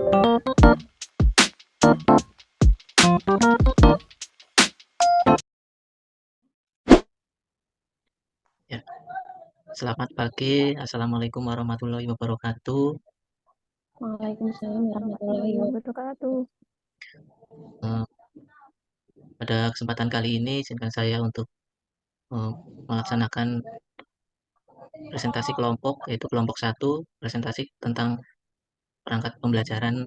Ya, selamat pagi. Assalamualaikum warahmatullahi wabarakatuh. Waalaikumsalam warahmatullahi wabarakatuh. Eh, Pada kesempatan kali ini, izinkan saya untuk melaksanakan presentasi kelompok, yaitu kelompok 1, presentasi tentang perangkat pembelajaran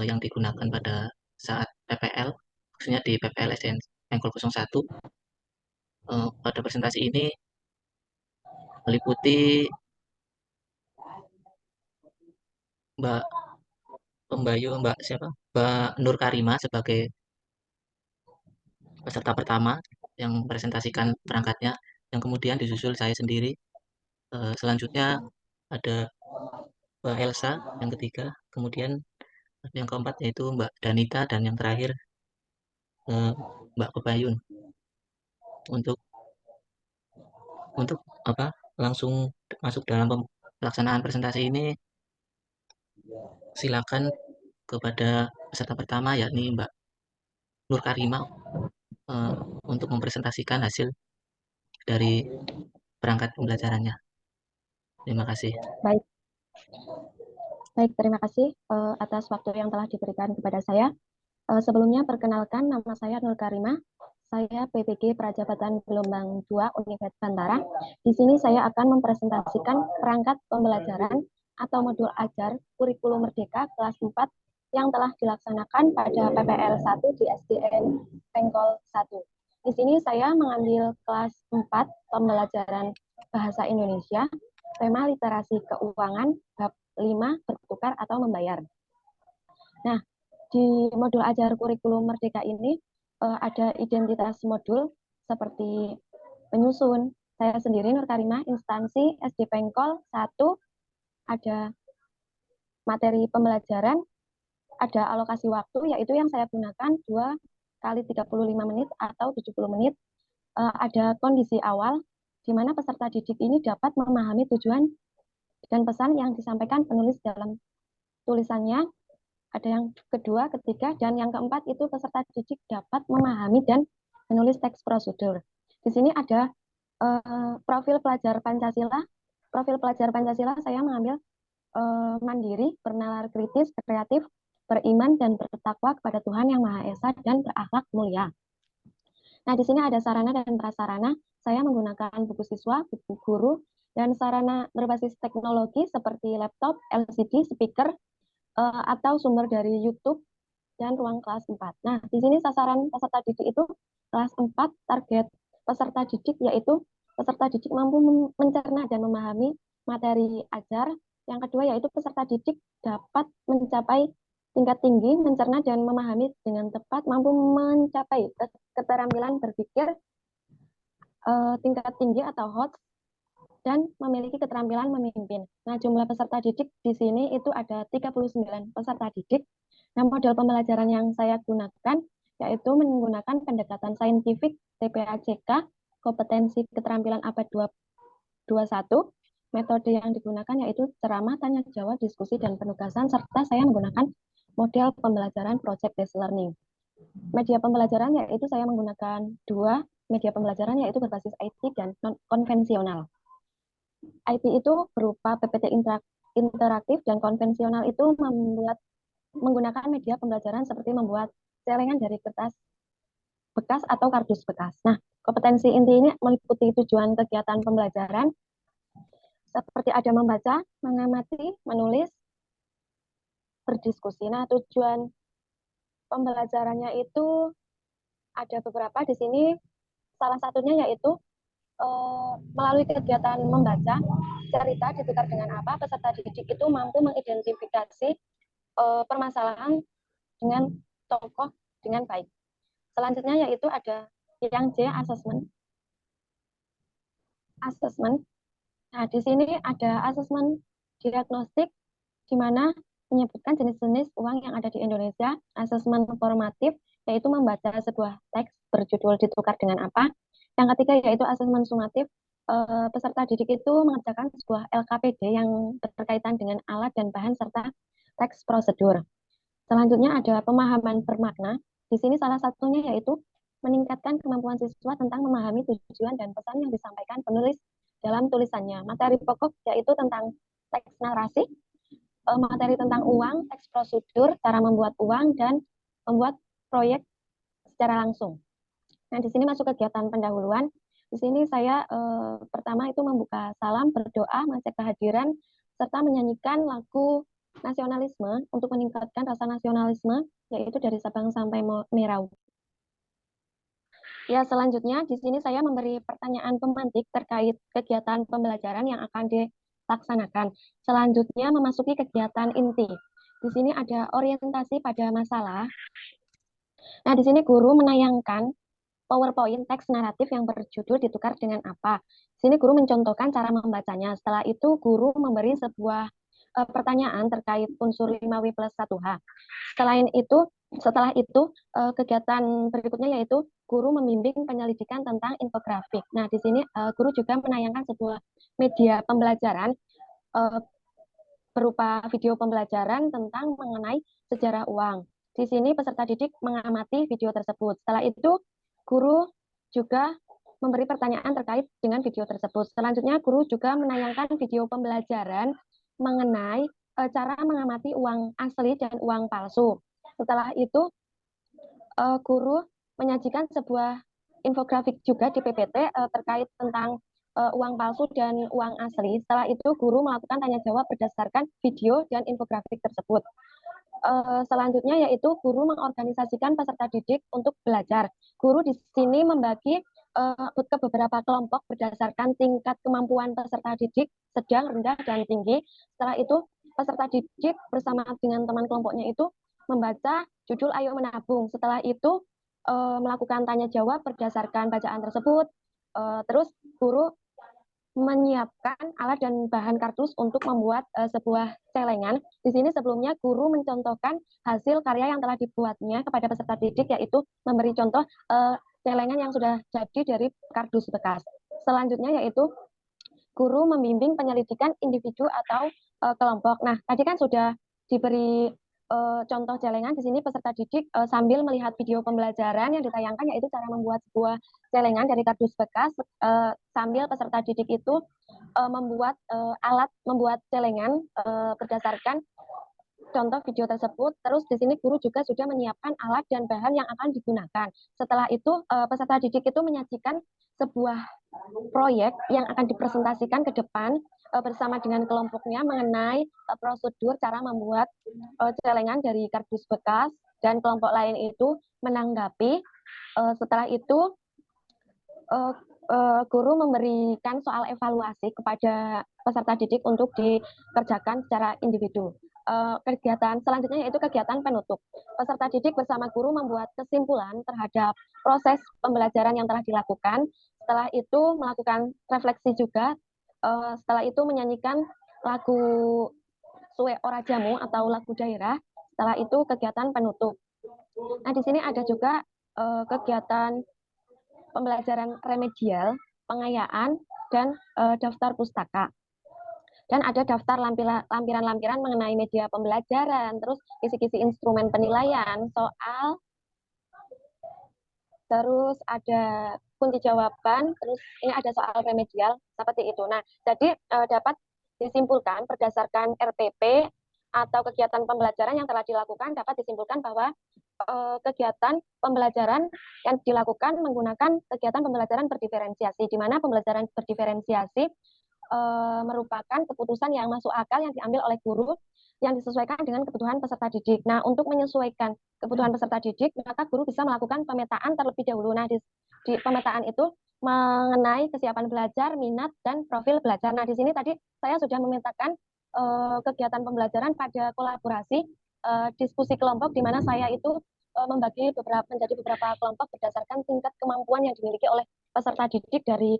yang digunakan pada saat PPL, khususnya di PPL SDN Pengkol 01. Pada presentasi ini meliputi Mbak Pembayu, Mbak siapa? Mbak Nur Karima sebagai peserta pertama yang presentasikan perangkatnya, yang kemudian disusul saya sendiri. Selanjutnya ada Mbak Elsa yang ketiga, kemudian yang keempat yaitu Mbak Danita, dan yang terakhir Mbak Pebayun. Untuk apa, langsung masuk dalam pelaksanaan presentasi ini, silakan kepada peserta pertama yakni Mbak Nur Karima eh, untuk mempresentasikan hasil dari perangkat pembelajarannya. Terima kasih. Baik, baik, terima kasih atas waktu yang telah diberikan kepada saya. Sebelumnya perkenalkan, nama saya Nur Karima. Saya PPG Prajabatan Gelombang 2 Universitas Bantara. Di sini saya akan mempresentasikan perangkat pembelajaran atau modul ajar kurikulum merdeka kelas 4 yang telah dilaksanakan pada PPL 1 di SDN Pengkol 1. Di sini saya mengambil kelas 4 pembelajaran bahasa Indonesia, tema literasi keuangan, bab 5 bertukar atau membayar. Nah, di modul ajar kurikulum merdeka ini ada identitas modul seperti penyusun. Saya sendiri Nur Karima, instansi SD Pengkol 1, ada materi pembelajaran, ada alokasi waktu, yaitu yang saya gunakan 2 kali 35 menit atau 70 menit. Ada kondisi awal, di mana peserta didik ini dapat memahami tujuan dan pesan yang disampaikan penulis dalam tulisannya. Ada yang kedua, ketiga, dan yang keempat itu peserta didik dapat memahami dan menulis teks prosedur. Di sini ada profil pelajar Pancasila. Profil pelajar Pancasila saya mengambil mandiri, bernalar kritis, kreatif, beriman, dan bertakwa kepada Tuhan Yang Maha Esa, dan berakhlak mulia. Nah, di sini ada sarana dan prasarana. Saya menggunakan buku siswa, buku guru, dan sarana berbasis teknologi seperti laptop, LCD, speaker, atau sumber dari YouTube dan ruang kelas 4. Nah, di sini sasaran peserta didik itu kelas 4, target peserta didik yaitu peserta didik mampu mencerna dan memahami materi ajar. Yang kedua yaitu peserta didik dapat mencapai tingkat tinggi, mencerna dan memahami dengan tepat, mampu mencapai keterampilan berpikir tingkat tinggi atau HOT, dan memiliki keterampilan memimpin. Nah, jumlah peserta didik di sini itu ada 39 peserta didik. Nah, model pembelajaran yang saya gunakan yaitu menggunakan pendekatan saintifik TPACK, kompetensi keterampilan abad 21. Metode yang digunakan yaitu ceramah, tanya jawab, diskusi, dan penugasan, serta saya menggunakan model pembelajaran project based learning. Media pembelajaran yaitu saya menggunakan 2 media pembelajaran yaitu berbasis IT dan non konvensional. IT itu berupa PPT interaktif, dan konvensional itu menggunakan media pembelajaran seperti membuat celengan dari kertas bekas atau kardus bekas. Nah, kompetensi inti ini meliputi tujuan kegiatan pembelajaran seperti ada membaca, mengamati, menulis, berdiskusi. Nah, tujuan pembelajarannya itu ada beberapa di sini. Salah satunya yaitu melalui kegiatan membaca cerita ditukar dengan apa, peserta didik itu mampu mengidentifikasi permasalahan dengan tokoh dengan baik. Selanjutnya yaitu ada yang J, assessment. Nah, di sini ada asesmen diagnostik, di mana menyebutkan jenis-jenis uang yang ada di Indonesia. Asesmen formatif, yaitu membaca sebuah teks berjudul ditukar dengan apa. Yang ketiga yaitu asesmen sumatif, peserta didik itu mengerjakan sebuah LKPD yang berkaitan dengan alat dan bahan serta teks prosedur. Selanjutnya ada pemahaman bermakna. Di sini salah satunya yaitu meningkatkan kemampuan siswa tentang memahami tujuan dan pesan yang disampaikan penulis dalam tulisannya. Materi pokok yaitu tentang teks narasi, materi tentang uang, teks prosedur, cara membuat uang, dan membuat proyek secara langsung. Nah, di sini masuk kegiatan pendahuluan. Di sini saya pertama itu membuka salam, berdoa, mengecek kehadiran, serta menyanyikan lagu nasionalisme untuk meningkatkan rasa nasionalisme, yaitu dari Sabang sampai Merauke. Ya, selanjutnya di sini saya memberi pertanyaan pemantik terkait kegiatan pembelajaran yang akan dilaksanakan. Selanjutnya memasuki kegiatan inti. Di sini ada orientasi pada masalah. Nah, di sini guru menayangkan PowerPoint teks naratif yang berjudul ditukar dengan apa. Di sini guru mencontohkan cara membacanya. Setelah itu guru memberi sebuah pertanyaan terkait unsur 5W plus 1H. Setelah itu kegiatan berikutnya yaitu guru membimbing penyelidikan tentang infografik. Nah, di sini guru juga menayangkan sebuah media pembelajaran uh, berupa video pembelajaran tentang mengenai sejarah uang. Di sini peserta didik mengamati video tersebut. Setelah itu, guru juga memberi pertanyaan terkait dengan video tersebut. Selanjutnya, guru juga menayangkan video pembelajaran mengenai cara mengamati uang asli dan uang palsu. Setelah itu, guru menyajikan sebuah infografik juga di PPT terkait tentang uang palsu dan uang asli. Setelah itu, guru melakukan tanya jawab berdasarkan video dan infografik tersebut. Selanjutnya yaitu guru mengorganisasikan peserta didik untuk belajar. Guru di sini membagi ke beberapa kelompok berdasarkan tingkat kemampuan peserta didik sedang, rendah, dan tinggi. Setelah itu peserta didik bersama dengan teman kelompoknya itu membaca judul Ayo Menabung. Setelah itu melakukan tanya jawab berdasarkan bacaan tersebut. Terus guru menyiapkan alat dan bahan kardus untuk membuat sebuah celengan. Di sini sebelumnya guru mencontohkan hasil karya yang telah dibuatnya kepada peserta didik, yaitu memberi contoh celengan yang sudah jadi dari kardus bekas. Selanjutnya yaitu guru membimbing penyelidikan individu atau kelompok. Nah, tadi kan sudah diberi contoh celengan. Di sini peserta didik sambil melihat video pembelajaran yang ditayangkan, yaitu cara membuat sebuah celengan dari kardus bekas, sambil peserta didik itu membuat alat membuat celengan berdasarkan contoh video tersebut. Terus di sini guru juga sudah menyiapkan alat dan bahan yang akan digunakan. Setelah itu peserta didik itu menyajikan sebuah proyek yang akan dipresentasikan ke depan bersama dengan kelompoknya mengenai prosedur cara membuat celengan dari kardus bekas, dan kelompok lain itu menanggapi. Setelah itu guru memberikan soal evaluasi kepada peserta didik untuk dikerjakan secara individu. Kegiatan selanjutnya yaitu kegiatan penutup. Peserta didik bersama guru membuat kesimpulan terhadap proses pembelajaran yang telah dilakukan. Setelah itu melakukan refleksi juga. Setelah itu menyanyikan lagu Suwe Ora Jamu atau lagu daerah. Setelah itu kegiatan penutup. Nah, di sini ada juga kegiatan pembelajaran remedial, pengayaan, dan daftar pustaka. Dan ada daftar lampiran-lampiran mengenai media pembelajaran, terus kisi-kisi instrumen penilaian, soal, terus ada kunci jawaban, terus ini ada soal remedial, seperti itu. Nah, jadi dapat disimpulkan berdasarkan RPP atau kegiatan pembelajaran yang telah dilakukan, dapat disimpulkan bahwa kegiatan pembelajaran yang dilakukan menggunakan kegiatan pembelajaran berdiferensiasi, di mana pembelajaran berdiferensiasi merupakan keputusan yang masuk akal yang diambil oleh guru yang disesuaikan dengan kebutuhan peserta didik. Nah, untuk menyesuaikan kebutuhan peserta didik, maka guru bisa melakukan pemetaan terlebih dahulu. Nah, di pemetaan itu mengenai kesiapan belajar, minat, dan profil belajar. Nah, di sini tadi saya sudah memetakan kegiatan pembelajaran pada kolaborasi diskusi kelompok, di mana saya itu membagi menjadi beberapa kelompok berdasarkan tingkat kemampuan yang dimiliki oleh peserta didik dari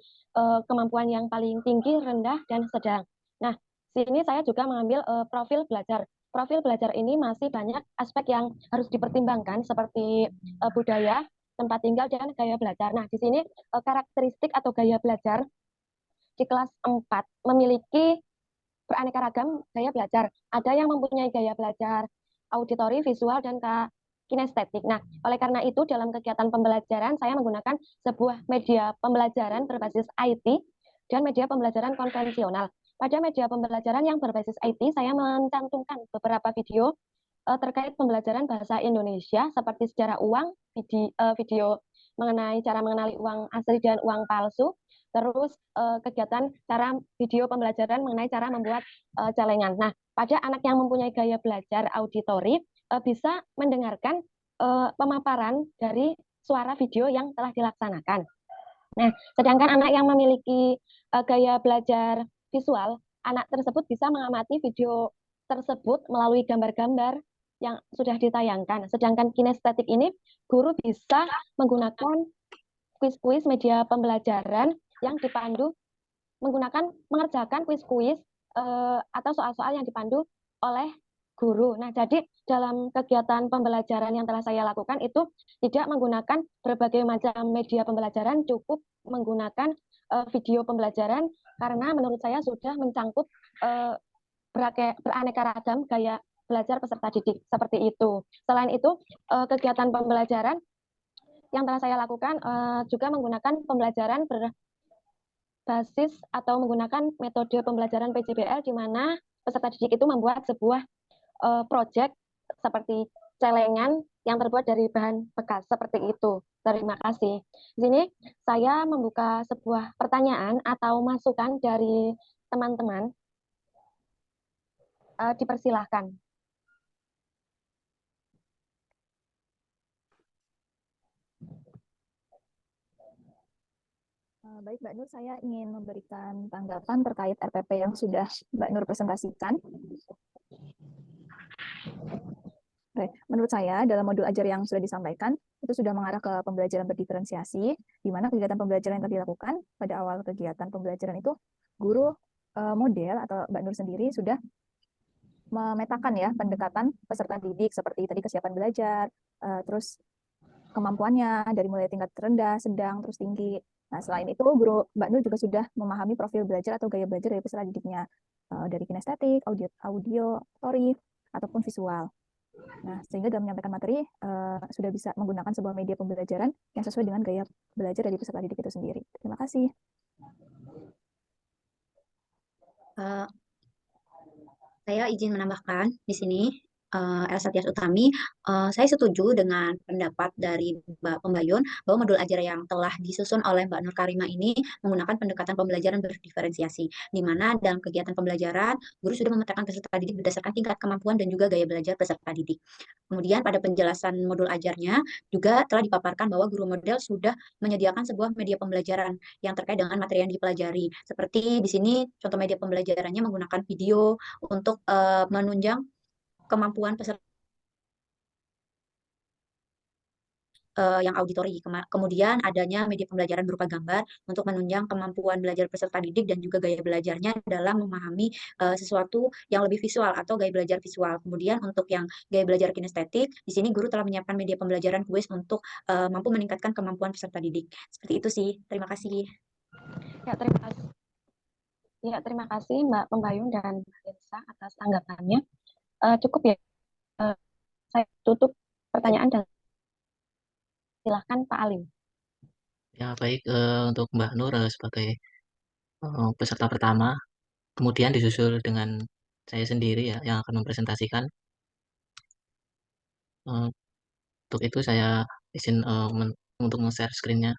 kemampuan yang paling tinggi, rendah, dan sedang. Nah, sini saya juga mengambil profil belajar. Profil belajar ini masih banyak aspek yang harus dipertimbangkan seperti budaya, tempat tinggal, dan gaya belajar. Nah, di sini karakteristik atau gaya belajar di kelas 4 memiliki beraneka ragam gaya belajar. Ada yang mempunyai gaya belajar auditori, visual, dan kinestetik. Nah, oleh karena itu dalam kegiatan pembelajaran saya menggunakan sebuah media pembelajaran berbasis IT dan media pembelajaran konvensional. Pada media pembelajaran yang berbasis IT, saya mencantumkan beberapa video terkait pembelajaran bahasa Indonesia seperti sejarah uang, video mengenai cara mengenali uang asli dan uang palsu, terus kegiatan cara video pembelajaran mengenai cara membuat celengan. Nah, pada anak yang mempunyai gaya belajar auditori bisa mendengarkan pemaparan dari suara video yang telah dilaksanakan. Nah, sedangkan anak yang memiliki gaya belajar visual, anak tersebut bisa mengamati video tersebut melalui gambar-gambar yang sudah ditayangkan. Sedangkan kinestetik ini, guru bisa menggunakan kuis-kuis media pembelajaran yang dipandu menggunakan mengerjakan kuis-kuis atau soal-soal yang dipandu oleh guru. Nah, jadi dalam kegiatan pembelajaran yang telah saya lakukan itu tidak menggunakan berbagai macam media pembelajaran, cukup menggunakan video pembelajaran karena menurut saya sudah mencangkup beraneka ragam gaya belajar peserta didik seperti itu. Selain itu, kegiatan pembelajaran yang telah saya lakukan juga menggunakan pembelajaran berbasis atau menggunakan metode pembelajaran PJBL di mana peserta didik itu membuat sebuah proyek seperti celengan yang terbuat dari bahan bekas seperti itu. Terima kasih. Di sini saya membuka sebuah pertanyaan atau masukan dari teman-teman. Dipersilahkan. Baik, Mbak Nur, saya ingin memberikan tanggapan terkait RPP yang sudah Mbak Nur presentasikan. Baik, menurut saya, dalam modul ajar yang sudah disampaikan, itu sudah mengarah ke pembelajaran berdiferensiasi, di mana kegiatan pembelajaran yang telah dilakukan pada awal kegiatan pembelajaran itu, guru model atau Mbak Nur sendiri sudah memetakan ya pendekatan peserta didik seperti tadi kesiapan belajar, terus kemampuannya dari mulai tingkat rendah, sedang, terus tinggi. Nah, selain itu, guru Mbak Nur juga sudah memahami profil belajar atau gaya belajar dari peserta didiknya, dari kinestetik, audio, tori, ataupun visual. Nah, sehingga dalam menyampaikan materi, sudah bisa menggunakan sebuah media pembelajaran yang sesuai dengan gaya belajar dari peserta didik itu sendiri. Terima kasih. Saya izin menambahkan di sini, Elsa Tias Utami, saya setuju dengan pendapat dari Mbak Pembayun bahwa modul ajar yang telah disusun oleh Mbak Nur Karima ini menggunakan pendekatan pembelajaran berdiferensiasi, di mana dalam kegiatan pembelajaran, guru sudah memetakan peserta didik berdasarkan tingkat kemampuan dan juga gaya belajar peserta didik. Kemudian pada penjelasan modul ajarnya juga telah dipaparkan bahwa guru model sudah menyediakan sebuah media pembelajaran yang terkait dengan materi yang dipelajari. Seperti di sini contoh media pembelajarannya menggunakan video untuk menunjang kemampuan peserta yang auditori. Kemudian adanya media pembelajaran berupa gambar untuk menunjang kemampuan belajar peserta didik dan juga gaya belajarnya dalam memahami sesuatu yang lebih visual atau gaya belajar visual. Kemudian untuk yang gaya belajar kinestetik, di sini guru telah menyiapkan media pembelajaran kuis untuk mampu meningkatkan kemampuan peserta didik. Seperti itu sih. Terima kasih. Ya, terima kasih. Ya, terima kasih Mbak Pembayun dan Mbak Elsa atas tanggapannya. Cukup ya, saya tutup pertanyaan dan silahkan Pak Alim. Ya, baik, untuk Mbak Nur sebagai peserta pertama, kemudian disusul dengan saya sendiri ya yang akan mempresentasikan. Untuk itu saya izin untuk men-share screen-nya.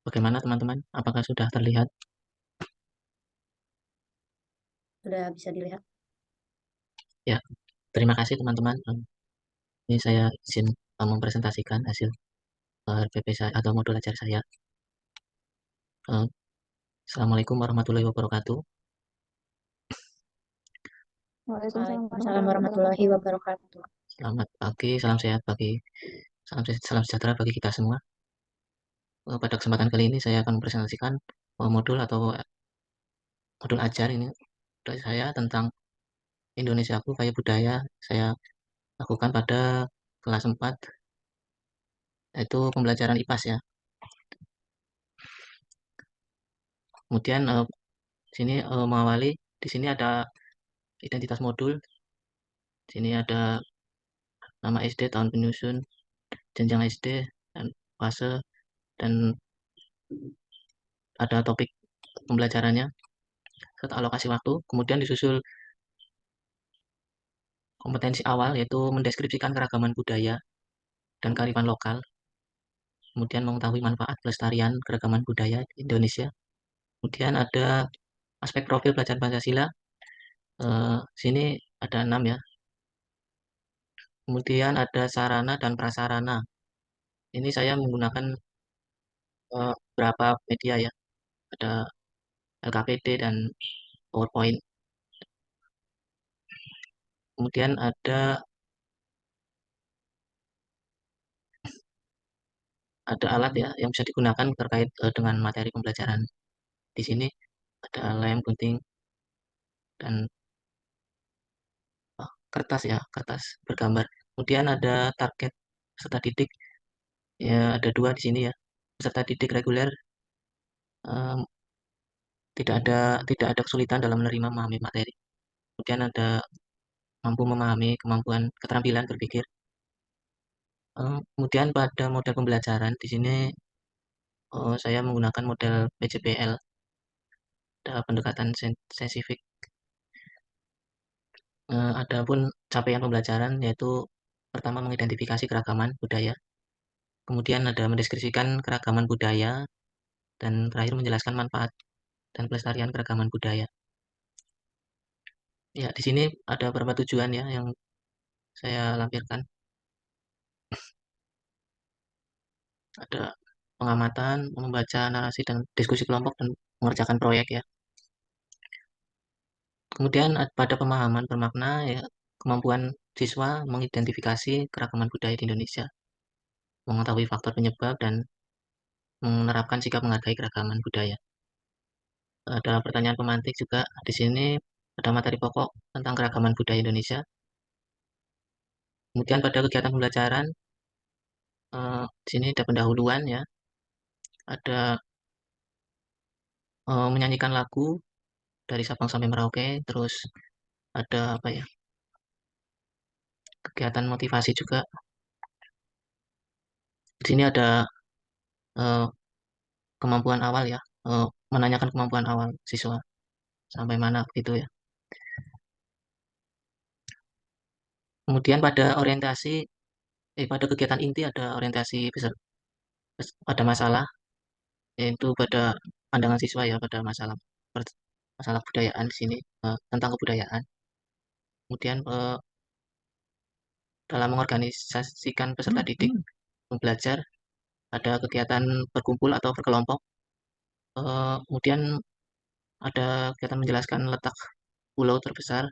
Bagaimana teman-teman? Apakah sudah terlihat? Sudah bisa dilihat. Ya, terima kasih teman-teman. Ini saya izin mempresentasikan hasil RPP saya atau modul ajar saya. Assalamualaikum warahmatullahi wabarakatuh. Waalaikumsalam warahmatullahi wabarakatuh. Selamat pagi, salam sehat bagi salam sejahtera bagi kita semua. Pada kesempatan kali ini saya akan mempresentasikan modul atau modul ajar ini dari saya tentang Indonesiaku Kaya Budaya. Saya lakukan pada kelas 4 yaitu pembelajaran IPAS ya. Kemudian sini mengawali, di sini ada identitas modul, sini ada nama SD, tahun penyusun, jenjang SD, dan fase, dan ada topik pembelajarannya serta alokasi waktu. Kemudian disusul kompetensi awal, yaitu mendeskripsikan keragaman budaya dan kearifan lokal, kemudian mengetahui manfaat pelestarian keragaman budaya di Indonesia. Kemudian ada aspek profil pelajar Pancasila, sini ada 6 ya. Kemudian ada sarana dan prasarana. Ini saya menggunakan beberapa media ya, ada LKPD dan PowerPoint. Kemudian ada alat ya yang bisa digunakan terkait dengan materi pembelajaran. Di sini ada lem, gunting, dan kertas ya, kertas bergambar. Kemudian ada target peserta didik, ya ada 2 di sini ya. Peserta didik reguler em, tidak ada kesulitan dalam menerima memahami materi. Kemudian ada mampu memahami, kemampuan keterampilan berpikir. Kemudian pada model pembelajaran di sini saya menggunakan model PJPL, ada pendekatan saintifik. Adapun capaian pembelajaran yaitu pertama mengidentifikasi keragaman budaya, kemudian ada mendeskripsikan keragaman budaya, dan terakhir menjelaskan manfaat dan pelestarian keragaman budaya. Ya, di sini ada beberapa tujuan ya yang saya lampirkan. Ada pengamatan, membaca narasi dan diskusi kelompok, dan mengerjakan proyek ya. Kemudian pada pemahaman bermakna ya, kemampuan siswa mengidentifikasi keragaman budaya di Indonesia, mengetahui faktor penyebab, dan menerapkan sikap menghargai keragaman budaya. Ada pertanyaan pemantik juga di sini, ada materi pokok tentang keragaman budaya Indonesia. Kemudian pada kegiatan pembelajaran di sini ada pendahuluan ya, ada menyanyikan lagu dari Sabang sampai Merauke, terus ada apa ya, kegiatan motivasi juga. Di sini ada eh, kemampuan awal ya, menanyakan kemampuan awal siswa sampai mana gitu ya. Kemudian pada kegiatan inti ada orientasi pada masalah, yaitu pada pandangan siswa ya pada masalah kebudayaan di sini, tentang kebudayaan. Kemudian dalam mengorganisasikan peserta didik belajar, ada kegiatan berkumpul atau berkelompok. Kemudian ada kegiatan menjelaskan letak pulau terbesar,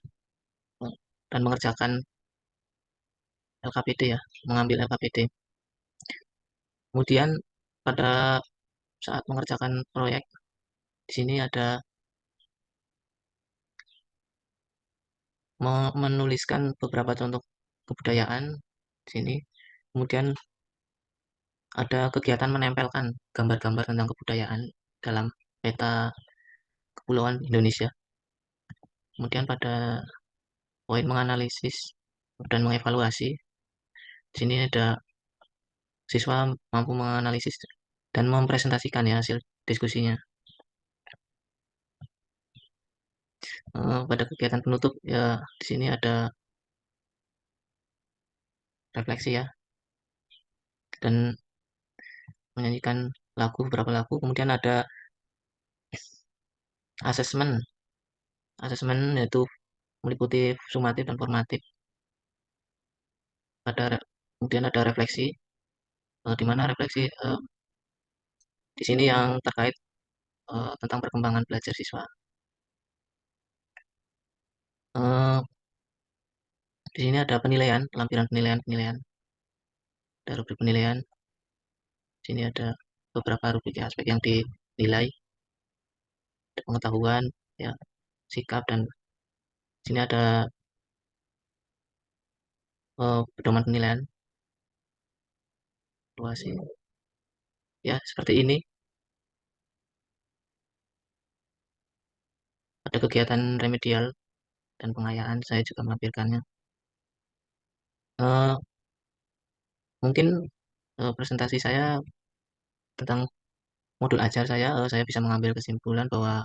eh, dan mengerjakan LKPD ya, mengambil LKPD. Kemudian pada saat mengerjakan proyek, di sini ada menuliskan beberapa contoh kebudayaan di sini. Kemudian ada kegiatan menempelkan gambar-gambar tentang kebudayaan dalam peta kepulauan Indonesia. Kemudian pada poin menganalisis dan mengevaluasi, di sini ada siswa mampu menganalisis dan mempresentasikan ya hasil diskusinya. Pada kegiatan penutup ya, di sini ada refleksi ya, dan menyanyikan beberapa lagu. Kemudian ada asesmen, yaitu meliputi sumatif dan formatif. Kemudian ada refleksi, di mana refleksi di sini yang terkait tentang perkembangan belajar siswa. Eh, di sini ada penilaian, lampiran penilaian, ada rubrik penilaian. Di sini ada beberapa rubrik aspek yang dinilai, ada pengetahuan, ya, sikap, dan di sini ada pedoman penilaian. evaluasi. Ya, seperti ini. Ada kegiatan remedial dan pengayaan, saya juga melampirkannya. Eh, Mungkin presentasi saya tentang modul ajar saya bisa mengambil kesimpulan bahwa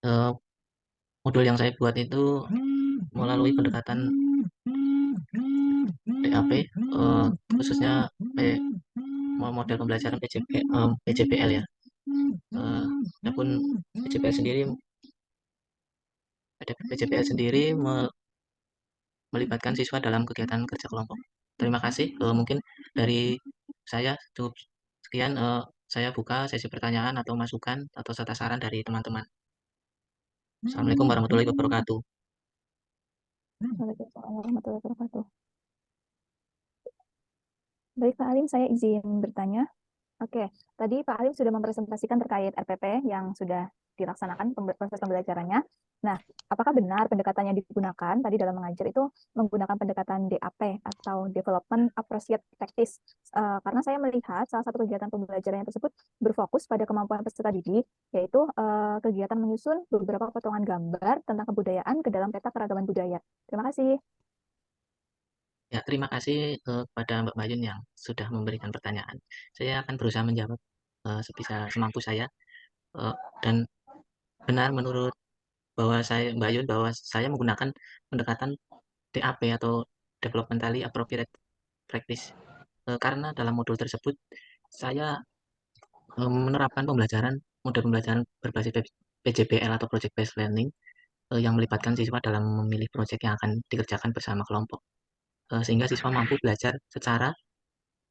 eh, modul yang saya buat itu melalui pendekatan DAP, khususnya model pembelajaran PJPL ya. Adapun PJPL sendiri, PJPL sendiri melibatkan siswa dalam kegiatan kerja kelompok. Terima kasih. Mungkin dari saya cukup sekian. Saya buka sesi pertanyaan atau masukan atau serta saran dari teman-teman. Assalamualaikum warahmatullahi wabarakatuh. Waalaikumsalam warahmatullahi wabarakatuh. Baik, Pak Alim, saya izin bertanya. Oke, tadi Pak Alim sudah mempresentasikan terkait RPP yang sudah dilaksanakan proses pembelajarannya. Nah, apakah benar pendekatan yang digunakan tadi dalam mengajar itu menggunakan pendekatan DAP atau Development Appropriate Practice? Karena saya melihat salah satu kegiatan pembelajaran tersebut berfokus pada kemampuan peserta didik, yaitu kegiatan menyusun beberapa potongan gambar tentang kebudayaan ke dalam peta keragaman budaya. Terima kasih. Ya, terima kasih kepada Mbak Mayun yang sudah memberikan pertanyaan. Saya akan berusaha menjawab semampu saya. Dan benar menurut Mbak Yun bahwa saya menggunakan pendekatan DAP atau Developmentally Appropriate Practice. Karena dalam modul tersebut saya menerapkan model pembelajaran berbasis PJBL atau Project Based Learning yang melibatkan siswa dalam memilih proyek yang akan dikerjakan bersama kelompok. Sehingga siswa mampu belajar secara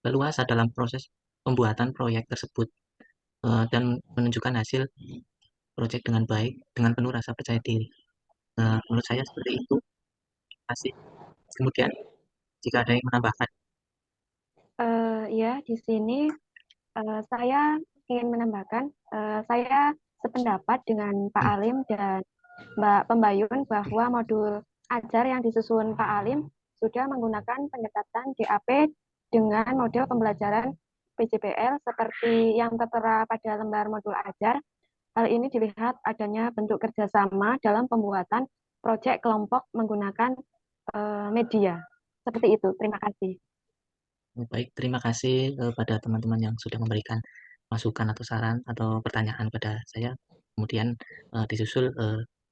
leluasa dalam proses pembuatan proyek tersebut dan menunjukkan hasil proyek dengan baik, dengan penuh rasa percaya diri. Menurut saya seperti itu. Terima kasih. Kemudian, jika ada yang menambahkan, Ya, di sini saya ingin menambahkan, saya sependapat dengan Pak Alim dan Mbak Pembayun bahwa modul ajar yang disusun Pak Alim sudah menggunakan pendekatan DAP dengan model pembelajaran PJBL seperti yang tertera pada lembar modul ajar. Hal ini dilihat adanya bentuk kerjasama dalam pembuatan proyek kelompok menggunakan media. Seperti itu. Terima kasih. baik, terima kasih pada teman-teman yang sudah memberikan masukan atau saran atau pertanyaan pada saya. Kemudian disusul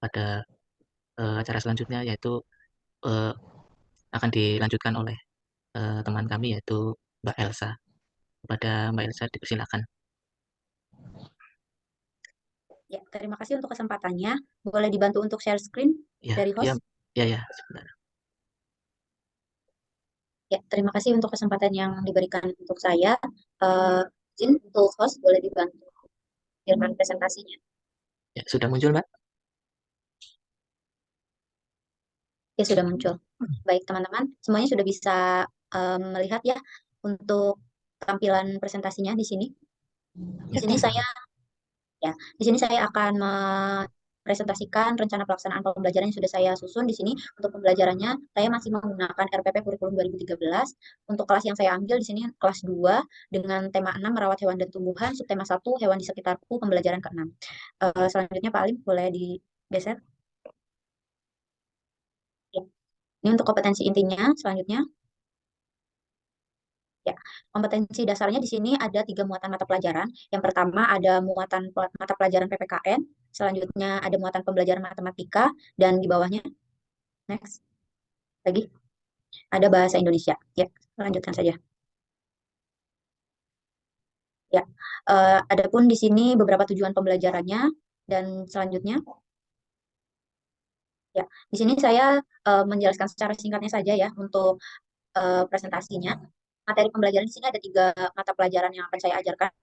pada acara selanjutnya, yaitu eh, akan dilanjutkan oleh teman kami, yaitu Mbak Elsa. Kepada Mbak Elsa, dipersilakan. Ya, terima kasih untuk kesempatannya. Boleh dibantu untuk share screen Ya, dari ya, host? ya, sebentar. Ya, terima kasih untuk kesempatan yang diberikan untuk saya. Izin untuk host boleh dibantu dengan presentasinya. Ya, sudah muncul, Mbak? Ya, sudah muncul. Baik, teman-teman, semuanya sudah bisa melihat ya untuk tampilan presentasinya di sini. Di sini saya di sini saya akan presentasikan rencana pelaksanaan pembelajaran yang sudah saya susun di sini. Untuk pembelajarannya, saya masih menggunakan RPP Kurikulum 2013. Untuk kelas yang saya ambil di sini kelas 2 dengan tema 6 merawat hewan dan tumbuhan, subtema 1 hewan di sekitarku, pembelajaran ke-6. Selanjutnya Pak Alim boleh digeser. Ya. Ini untuk kompetensi intinya selanjutnya. Ya, kompetensi dasarnya di sini ada 3 muatan mata pelajaran. Yang pertama ada muatan mata pelajaran PPKN, selanjutnya ada muatan pembelajaran matematika, dan di bawahnya, next, lagi, ada bahasa Indonesia. Ya, lanjutkan saja. Ya, adapun di sini beberapa tujuan pembelajarannya, dan selanjutnya, ya, di sini saya menjelaskan secara singkatnya saja ya untuk presentasinya. Materi pembelajaran di sini ada 3 mata pelajaran yang akan saya ajarkan.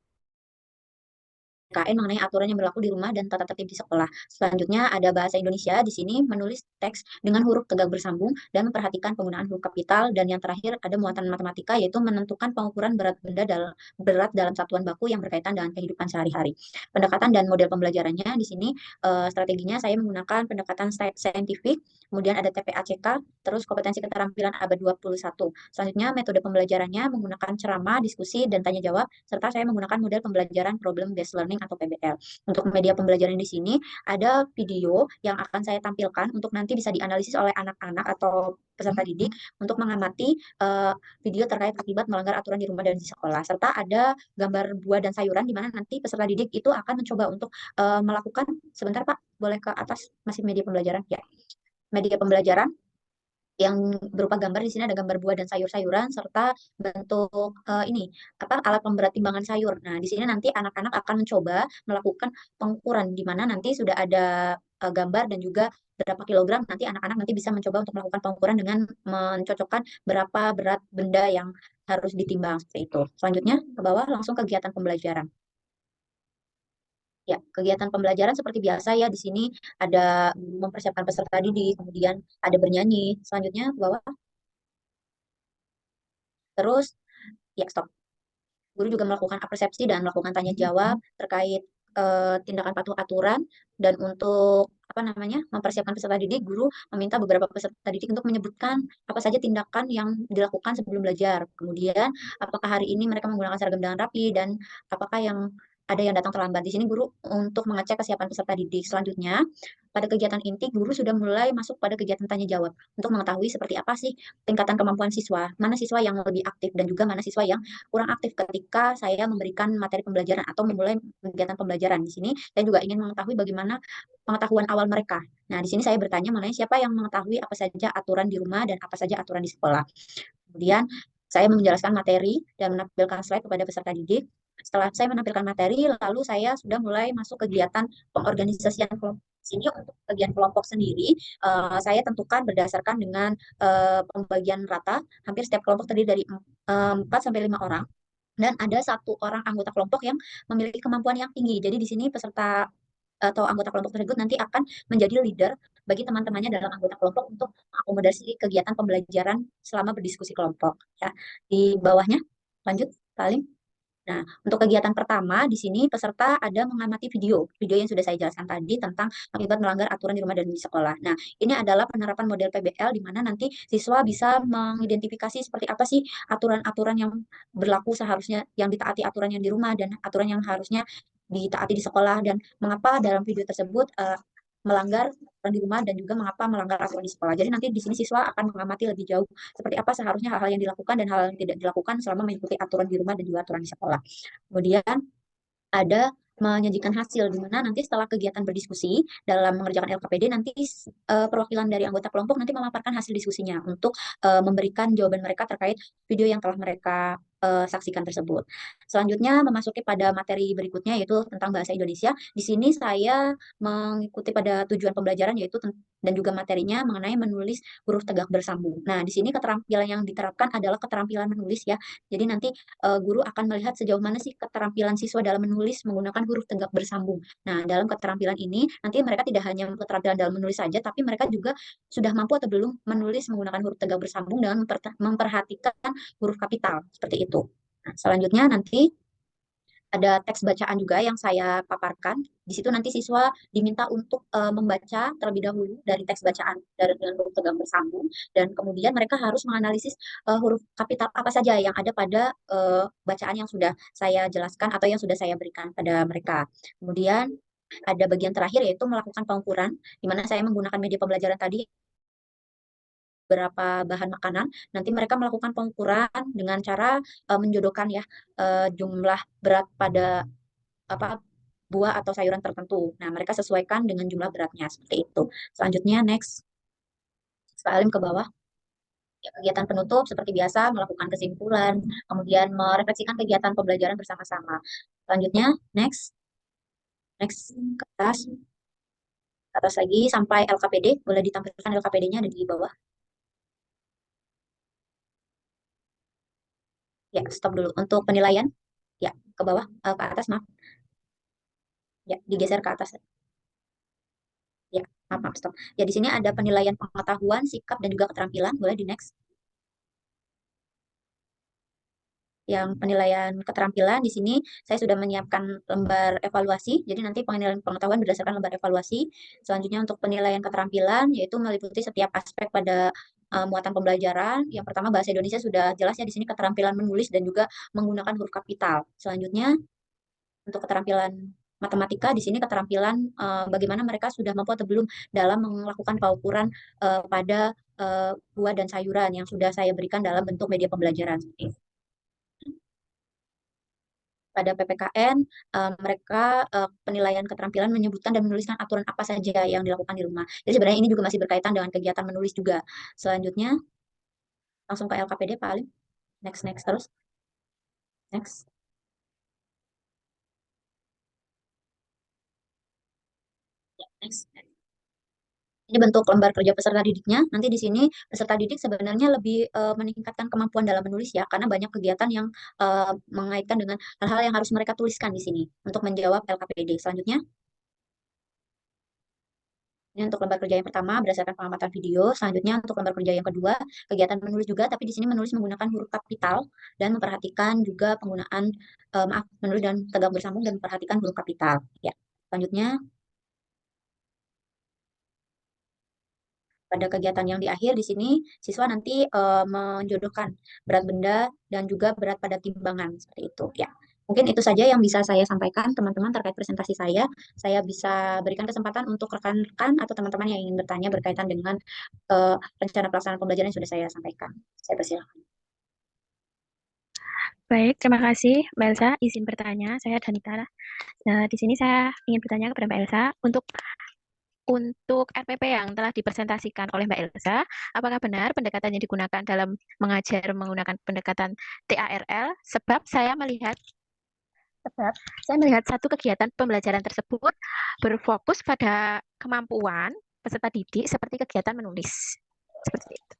PKN mengenai aturan yang berlaku di rumah dan tata tertib di sekolah. Selanjutnya ada bahasa Indonesia di sini menulis teks dengan huruf tegak bersambung dan memperhatikan penggunaan huruf kapital, dan yang terakhir ada muatan matematika yaitu menentukan pengukuran berat benda dalam satuan baku yang berkaitan dengan kehidupan sehari-hari. Pendekatan dan model pembelajarannya di sini strateginya saya menggunakan pendekatan saintifik, kemudian ada TPACK, terus kompetensi keterampilan abad 21. Selanjutnya metode pembelajarannya menggunakan ceramah, diskusi, dan tanya jawab, serta saya menggunakan model pembelajaran problem based learning atau PBL. Untuk media pembelajaran di sini ada video yang akan saya tampilkan untuk nanti bisa dianalisis oleh anak-anak atau peserta didik untuk mengamati video terkait akibat melanggar aturan di rumah dan di sekolah, serta ada gambar buah dan sayuran di mana nanti peserta didik itu akan mencoba untuk melakukan, sebentar Pak, boleh ke atas, masih media pembelajaran ya. Media pembelajaran yang berupa gambar, di sini ada gambar buah dan sayur-sayuran serta bentuk ini apa, alat pemberat timbangan sayur. Nah, di sini nanti anak-anak akan mencoba melakukan pengukuran di mana nanti sudah ada gambar dan juga berapa kilogram, nanti anak-anak nanti bisa mencoba untuk melakukan pengukuran dengan mencocokkan berapa berat benda yang harus ditimbang seperti itu. Selanjutnya ke bawah langsung kegiatan pembelajaran. Ya, kegiatan pembelajaran seperti biasa ya, di sini ada mempersiapkan peserta didik, kemudian ada bernyanyi. Selanjutnya ke bawah. Terus, ya stop. Guru juga melakukan persepsi dan melakukan tanya jawab terkait tindakan patuh aturan, dan untuk apa namanya mempersiapkan peserta didik, guru meminta beberapa peserta didik untuk menyebutkan apa saja tindakan yang dilakukan sebelum belajar. Kemudian, apakah hari ini mereka menggunakan seragam dengan rapi, dan apakah yang ada yang datang terlambat. Di sini guru untuk mengecek kesiapan peserta didik. Selanjutnya, pada kegiatan inti, guru sudah mulai masuk pada kegiatan tanya jawab untuk mengetahui seperti apa sih tingkatan kemampuan siswa, mana siswa yang lebih aktif dan juga mana siswa yang kurang aktif ketika saya memberikan materi pembelajaran atau memulai kegiatan pembelajaran. Di sini saya juga ingin mengetahui bagaimana pengetahuan awal mereka. Nah, di sini saya bertanya mengenai siapa yang mengetahui apa saja aturan di rumah dan apa saja aturan di sekolah. Kemudian saya menjelaskan materi dan menampilkan slide kepada peserta didik. Setelah saya menampilkan materi, lalu saya sudah mulai masuk kegiatan pengorganisasian kelompok. Sini untuk bagian kelompok sendiri, saya tentukan berdasarkan dengan pembagian rata. Hampir setiap kelompok terdiri dari 4 sampai 5 orang. Dan ada satu orang anggota kelompok yang memiliki kemampuan yang tinggi. Jadi di sini peserta atau anggota kelompok tersebut nanti akan menjadi leader bagi teman-temannya dalam anggota kelompok untuk mengakomodasi kegiatan pembelajaran selama berdiskusi kelompok. Ya, di bawahnya lanjut paling. Nah, untuk kegiatan pertama di sini peserta ada mengamati video yang sudah saya jelaskan tadi tentang akibat melanggar aturan di rumah dan di sekolah. Nah, ini adalah penerapan model PBL di mana nanti siswa bisa mengidentifikasi seperti apa sih aturan-aturan yang berlaku seharusnya, yang ditaati aturan yang di rumah dan aturan yang harusnya ditaati di sekolah, dan mengapa dalam video tersebut melanggar aturan di rumah dan juga mengapa melanggar aturan di sekolah. Jadi nanti di sini siswa akan mengamati lebih jauh seperti apa seharusnya hal-hal yang dilakukan dan hal yang tidak dilakukan selama mengikuti aturan di rumah dan juga aturan di sekolah. Kemudian ada menyajikan hasil di mana nanti setelah kegiatan berdiskusi dalam mengerjakan LKPD, nanti perwakilan dari anggota kelompok nanti memaparkan hasil diskusinya untuk memberikan jawaban mereka terkait video yang telah mereka saksikan tersebut. Selanjutnya memasuki pada materi berikutnya yaitu tentang bahasa Indonesia. Di sini saya mengikuti pada tujuan pembelajaran yaitu dan juga materinya mengenai menulis huruf tegak bersambung. Nah, di sini keterampilan yang diterapkan adalah keterampilan menulis ya. Jadi nanti guru akan melihat sejauh mana sih keterampilan siswa dalam menulis menggunakan huruf tegak bersambung. Nah, dalam keterampilan ini nanti mereka tidak hanya keterampilan dalam menulis saja, tapi mereka juga sudah mampu atau belum menulis menggunakan huruf tegak bersambung dengan memperhatikan huruf kapital seperti itu. Nah, selanjutnya nanti ada teks bacaan juga yang saya paparkan. Di situ nanti siswa diminta untuk membaca terlebih dahulu dari teks bacaan dengan huruf tegak bersambung, dan kemudian mereka harus menganalisis huruf kapital apa saja yang ada pada bacaan yang sudah saya jelaskan atau yang sudah saya berikan pada mereka. Kemudian ada bagian terakhir yaitu melakukan pengukuran, di mana saya menggunakan media pembelajaran tadi beberapa bahan makanan. Nanti mereka melakukan pengukuran dengan cara menjodohkan ya jumlah berat pada apa buah atau sayuran tertentu. Nah, mereka sesuaikan dengan jumlah beratnya seperti itu. Selanjutnya next. Salim ke bawah. Ya, kegiatan penutup seperti biasa melakukan kesimpulan, kemudian merefleksikan kegiatan pembelajaran bersama-sama. Selanjutnya next. Next ke atas lagi sampai LKPD, boleh ditampilkan LKPD-nya ada di bawah. Ya, stop dulu. Untuk penilaian, ya, ke bawah, ke atas, maaf. Ya, digeser ke atas. Ya, maaf, stop. Ya, di sini ada penilaian pengetahuan, sikap, dan juga keterampilan. Boleh di next. Yang penilaian keterampilan di sini saya sudah menyiapkan lembar evaluasi. Jadi nanti penilaian pengetahuan berdasarkan lembar evaluasi. Selanjutnya untuk penilaian keterampilan yaitu meliputi setiap aspek pada muatan pembelajaran. Yang pertama bahasa Indonesia sudah jelas ya di sini keterampilan menulis dan juga menggunakan huruf kapital. Selanjutnya untuk keterampilan matematika di sini keterampilan bagaimana mereka sudah mampu atau belum dalam melakukan pengukuran pada buah dan sayuran yang sudah saya berikan dalam bentuk media pembelajaran. Pada PPKN, mereka penilaian keterampilan menyebutkan dan menuliskan aturan apa saja yang dilakukan di rumah. Jadi sebenarnya ini juga masih berkaitan dengan kegiatan menulis juga. Selanjutnya, langsung ke LKPD paling. Next, next terus. Next. Ya, next. Ini bentuk lembar kerja peserta didiknya. Nanti di sini peserta didik sebenarnya lebih meningkatkan kemampuan dalam menulis ya, karena banyak kegiatan yang mengaitkan dengan hal-hal yang harus mereka tuliskan di sini untuk menjawab LKPD. Selanjutnya, ini untuk lembar kerja yang pertama berdasarkan pengamatan video. Selanjutnya untuk lembar kerja yang kedua, kegiatan menulis juga, tapi di sini menulis menggunakan huruf kapital dan memperhatikan juga penggunaan menulis dan tegak bersambung dan memperhatikan huruf kapital. Ya. Selanjutnya pada kegiatan yang di akhir di sini siswa nanti menjodohkan berat benda dan juga berat pada timbangan seperti itu. Ya. Mungkin itu saja yang bisa saya sampaikan teman-teman terkait presentasi saya. Saya bisa berikan kesempatan untuk rekan-rekan atau teman-teman yang ingin bertanya berkaitan dengan rencana pelaksanaan pembelajaran yang sudah saya sampaikan. Saya persilakan. Baik, terima kasih Mbak Elsa. Izin bertanya, saya Danita. Nah, di sini saya ingin bertanya kepada Mbak Elsa untuk RPP yang telah dipresentasikan oleh Mbak Elsa, apakah benar pendekatan yang digunakan dalam mengajar menggunakan pendekatan TARL? Sebab saya melihat satu kegiatan pembelajaran tersebut berfokus pada kemampuan peserta didik seperti kegiatan menulis. Seperti itu.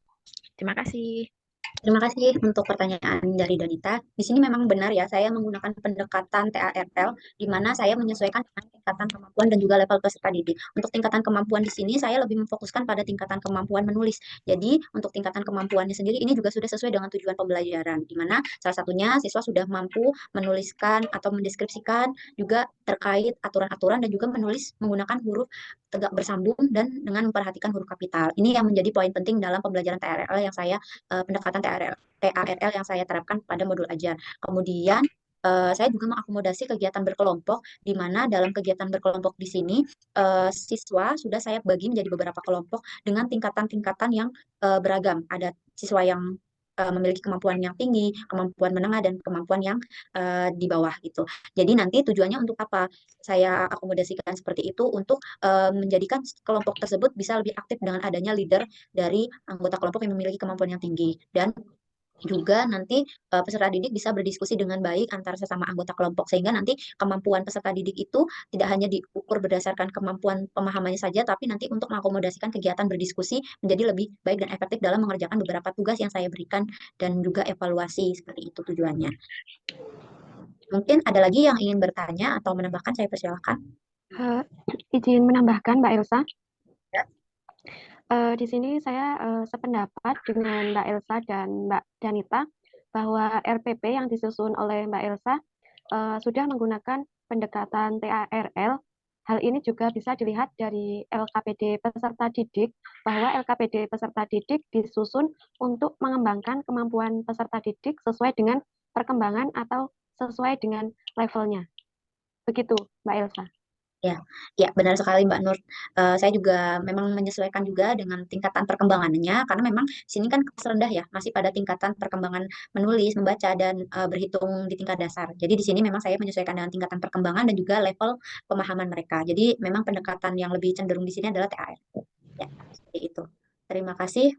Terima kasih. Terima kasih untuk pertanyaan dari Donita. Di sini memang benar ya, saya menggunakan pendekatan TARL, di mana saya menyesuaikan dengan tingkatan kemampuan dan juga level peserta didik. Untuk tingkatan kemampuan di sini, saya lebih memfokuskan pada tingkatan kemampuan menulis. Jadi, untuk tingkatan kemampuannya sendiri, ini juga sudah sesuai dengan tujuan pembelajaran, di mana salah satunya siswa sudah mampu menuliskan atau mendeskripsikan juga terkait aturan-aturan dan juga menulis menggunakan huruf tegak bersambung dan dengan memperhatikan huruf kapital. Ini yang menjadi poin penting dalam pembelajaran TARL yang saya pendekatan TARL yang saya terapkan pada modul ajar. Kemudian saya juga mengakomodasi kegiatan berkelompok, di mana dalam kegiatan berkelompok di sini siswa sudah saya bagi menjadi beberapa kelompok dengan tingkatan-tingkatan yang beragam. Ada siswa yang memiliki kemampuan yang tinggi, kemampuan menengah, dan kemampuan yang di bawah gitu. Jadi nanti tujuannya untuk apa? Saya akomodasikan seperti itu untuk menjadikan kelompok tersebut bisa lebih aktif dengan adanya leader dari anggota kelompok yang memiliki kemampuan yang tinggi. Dan juga nanti peserta didik bisa berdiskusi dengan baik antara sesama anggota kelompok sehingga nanti kemampuan peserta didik itu tidak hanya diukur berdasarkan kemampuan pemahamannya saja tapi nanti untuk mengakomodasikan kegiatan berdiskusi menjadi lebih baik dan efektif dalam mengerjakan beberapa tugas yang saya berikan dan juga evaluasi seperti itu tujuannya. Mungkin ada lagi yang ingin bertanya atau menambahkan, saya persilakan. Izin menambahkan Mbak Elsa. Ya. Di sini saya sependapat dengan Mbak Elsa dan Mbak Danita bahwa RPP yang disusun oleh Mbak Elsa sudah menggunakan pendekatan TARL. Hal ini juga bisa dilihat dari LKPD peserta didik, bahwa LKPD peserta didik disusun untuk mengembangkan kemampuan peserta didik sesuai dengan perkembangan atau sesuai dengan levelnya. Begitu, Mbak Elsa. Ya, benar sekali Mbak Nur. Saya juga memang menyesuaikan juga dengan tingkatan perkembangannya, karena memang sini kan kelas rendah ya, masih pada tingkatan perkembangan menulis, membaca, dan berhitung di tingkat dasar. Jadi di sini memang saya menyesuaikan dengan tingkatan perkembangan dan juga level pemahaman mereka. Jadi memang pendekatan yang lebih cenderung di sini adalah TAR. Ya, seperti itu. Terima kasih.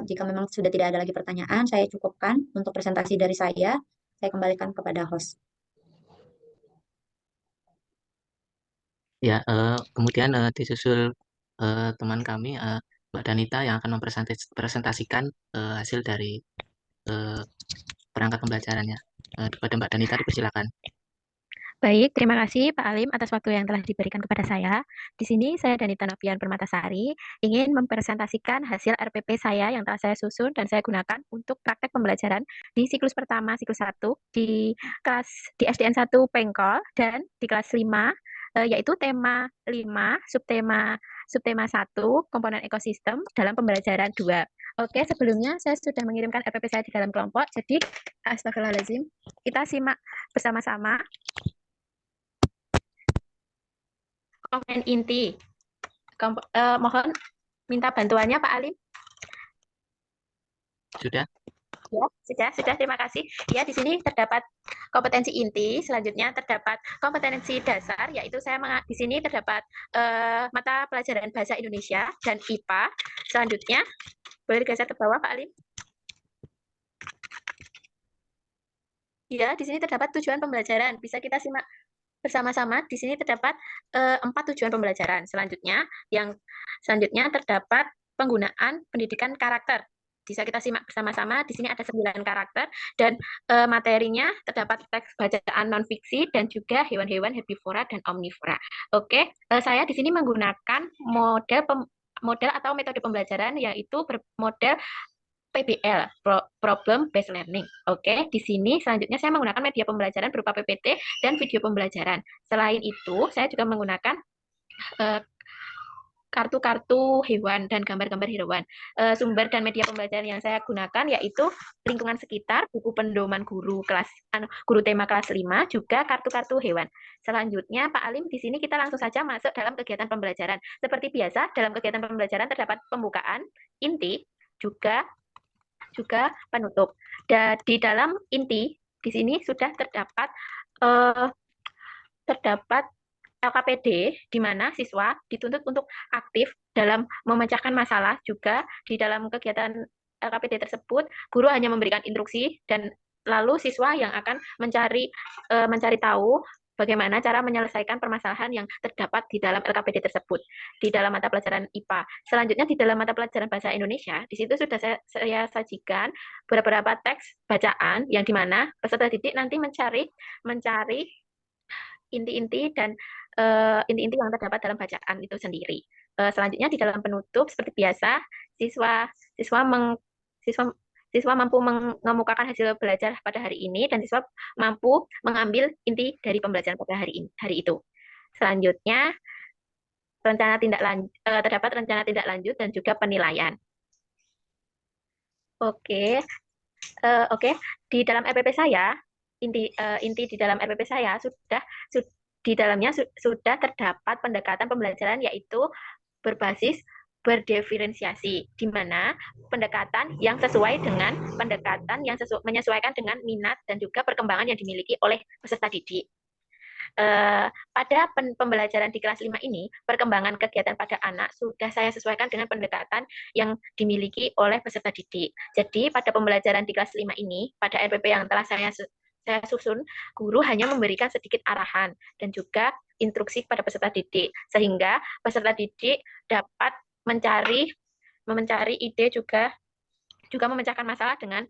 Jika memang sudah tidak ada lagi pertanyaan, saya cukupkan untuk presentasi dari saya. Saya kembalikan kepada host. Ya, kemudian disusul teman kami Mbak Danita yang akan mempresentasikan hasil dari perangkat pembelajarannya. Kepada Mbak Danita dipersilakan. Baik, terima kasih Pak Alim atas waktu yang telah diberikan kepada saya. Di sini saya Danita Novian Permatasari ingin mempresentasikan hasil RPP saya yang telah saya susun dan saya gunakan untuk praktek pembelajaran di siklus pertama, siklus 1 di SDN 1 Pengkol dan di kelas 5 yaitu tema 5, subtema 1, komponen ekosistem dalam pembelajaran 2. Oke, sebelumnya saya sudah mengirimkan RPP saya di dalam kelompok. Jadi, astagfirullahaladzim, kita simak bersama-sama komponen inti. Mohon minta bantuannya Pak Alim. Sudah? Ya, sudah, terima kasih. Ya, di sini terdapat kompetensi inti, selanjutnya terdapat kompetensi dasar, yaitu di sini terdapat mata pelajaran bahasa Indonesia dan IPA. Selanjutnya, boleh digeser ke bawah Pak Alim. Ya, di sini terdapat tujuan pembelajaran. Bisa kita simak bersama-sama. Di sini terdapat 4 tujuan pembelajaran. Selanjutnya terdapat penggunaan pendidikan karakter. Bisa kita simak bersama-sama. Di sini ada 9 karakter dan materinya terdapat teks bacaan non-fiksi dan juga hewan-hewan herbivora dan omnivora. Oke, saya di sini menggunakan model atau metode pembelajaran yaitu model PBL, Problem Based Learning. Oke, di sini selanjutnya saya menggunakan media pembelajaran berupa PPT dan video pembelajaran. Selain itu, saya juga menggunakan kartu-kartu hewan dan gambar-gambar hewan. Sumber dan media pembelajaran yang saya gunakan yaitu lingkungan sekitar, buku pendoman guru guru tema kelas 5, juga kartu-kartu hewan. Selanjutnya, Pak Alim, di sini kita langsung saja masuk dalam kegiatan pembelajaran. Seperti biasa, dalam kegiatan pembelajaran terdapat pembukaan, inti, juga penutup. Dan di dalam inti di sini sudah terdapat LKPD di mana siswa dituntut untuk aktif dalam memecahkan masalah. Juga di dalam kegiatan LKPD tersebut guru hanya memberikan instruksi dan lalu siswa yang akan mencari tahu bagaimana cara menyelesaikan permasalahan yang terdapat di dalam LKPD tersebut di dalam mata pelajaran IPA. Selanjutnya di dalam mata pelajaran bahasa Indonesia, di situ sudah saya sajikan beberapa teks bacaan yang dimana peserta didik nanti mencari inti-inti dan inti-inti yang terdapat dalam bacaan itu sendiri. Selanjutnya di dalam penutup seperti biasa siswa mampu mengemukakan hasil belajar pada hari ini dan siswa mampu mengambil inti dari pembelajaran pada hari itu. Selanjutnya terdapat rencana tindak lanjut dan juga penilaian. Oke, di dalam RPP saya inti di dalam RPP saya di dalamnya sudah terdapat pendekatan pembelajaran yaitu berbasis berdiferensiasi, di mana pendekatan yang menyesuaikan dengan minat dan juga perkembangan yang dimiliki oleh peserta didik. Pada pembelajaran di kelas 5 ini, perkembangan kegiatan pada anak sudah saya sesuaikan dengan pendekatan yang dimiliki oleh peserta didik. Jadi, pada pembelajaran di kelas 5 ini, pada RPP yang telah saya susun, guru hanya memberikan sedikit arahan dan juga instruksi kepada peserta didik, sehingga peserta didik dapat mencari ide juga memecahkan masalah dengan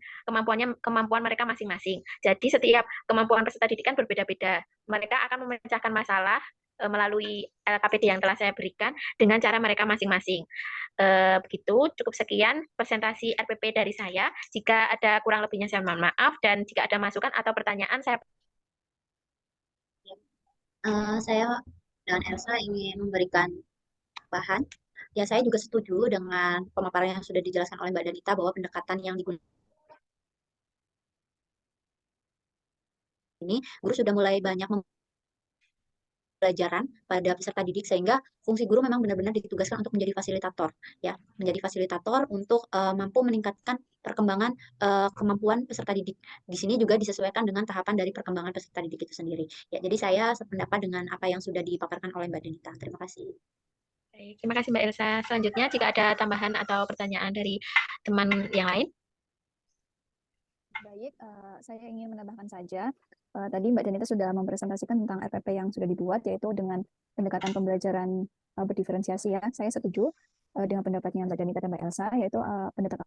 kemampuan mereka masing-masing. Jadi setiap kemampuan peserta didik kan berbeda-beda. Mereka akan memecahkan masalah melalui LKPD yang telah saya berikan dengan cara mereka masing-masing. Begitu, cukup sekian presentasi RPP dari saya. Jika ada kurang lebihnya saya mohon maaf, dan jika ada masukan atau pertanyaan saya dan Elsa ingin memberikan bahan. Ya, saya juga setuju dengan pemaparan yang sudah dijelaskan oleh Mbak Danita bahwa pendekatan yang digunakan ini, guru sudah mulai banyak pembelajaran pada peserta didik sehingga fungsi guru memang benar-benar ditugaskan untuk menjadi fasilitator, ya, menjadi fasilitator untuk mampu meningkatkan perkembangan kemampuan peserta didik. Di sini juga disesuaikan dengan tahapan dari perkembangan peserta didik itu sendiri. Ya, jadi saya sependapat dengan apa yang sudah dipaparkan oleh Mbak Danita. Terima kasih. Terima kasih Mbak Elsa. Selanjutnya, jika ada tambahan atau pertanyaan dari teman yang lain. Baik, saya ingin menambahkan saja. Tadi Mbak Danita sudah mempresentasikan tentang RPP yang sudah dibuat, yaitu dengan pendekatan pembelajaran berdiferensiasi. Ya, saya setuju dengan pendapatnya Mbak Danita dan Mbak Elsa, yaitu